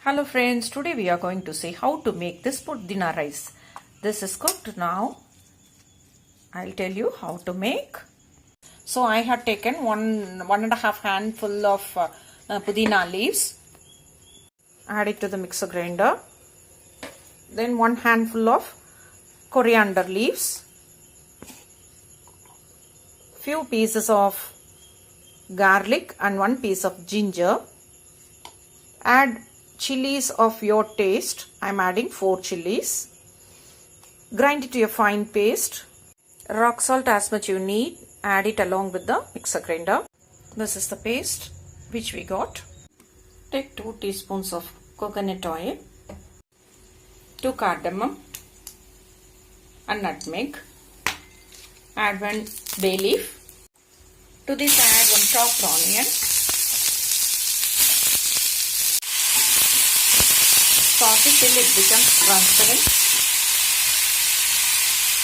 Hello friends, today we are going to see how to make this pudina rice. This is cooked now. I'll tell you how to make. So I have taken one and a half handful of pudina leaves. Add it to the mixer grinder. Then 1 handful of coriander leaves. Few pieces of garlic and 1 piece of ginger. Add chilies of your taste. I'm adding 4 chilies. Grind it to a fine paste. Rock salt as much you need. Add it along with the mixer grinder. This is the paste which we got. Take 2 teaspoons of coconut oil, 2 cardamom and nutmeg. Add 1 bay leaf. To this add 1 chopped onion. Saute it till it becomes transparent.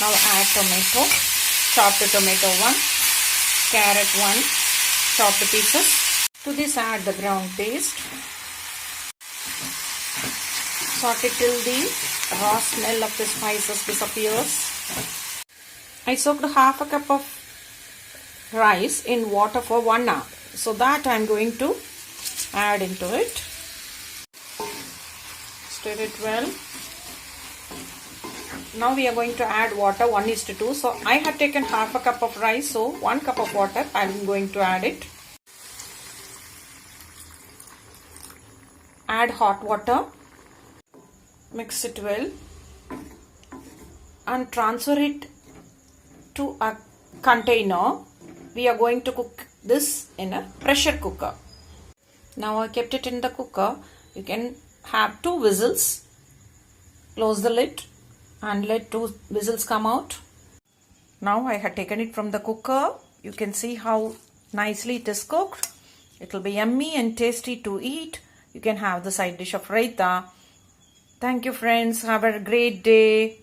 Now add tomato. Chopped tomato 1. Carrot 1. Chopped pieces. To this add the ground paste. Saute till the raw smell of the spices disappears. I soaked half a cup of rice in water for 1 hour. So that I am going to add into it. Stir it well. Now we are going to add water 1:2. So I have taken half a cup of rice. So 1 cup of water I am going to add it. Add hot water. Mix it well. And transfer it to a container. We are going to cook this in a pressure cooker. Now I kept it in the cooker. You can have 2 whistles. Close the lid and let 2 whistles come out. Now I have taken it from the cooker. You can see how nicely it is cooked. It will be yummy and tasty to eat. You can have the side dish of raita. Thank you friends. Have a great day.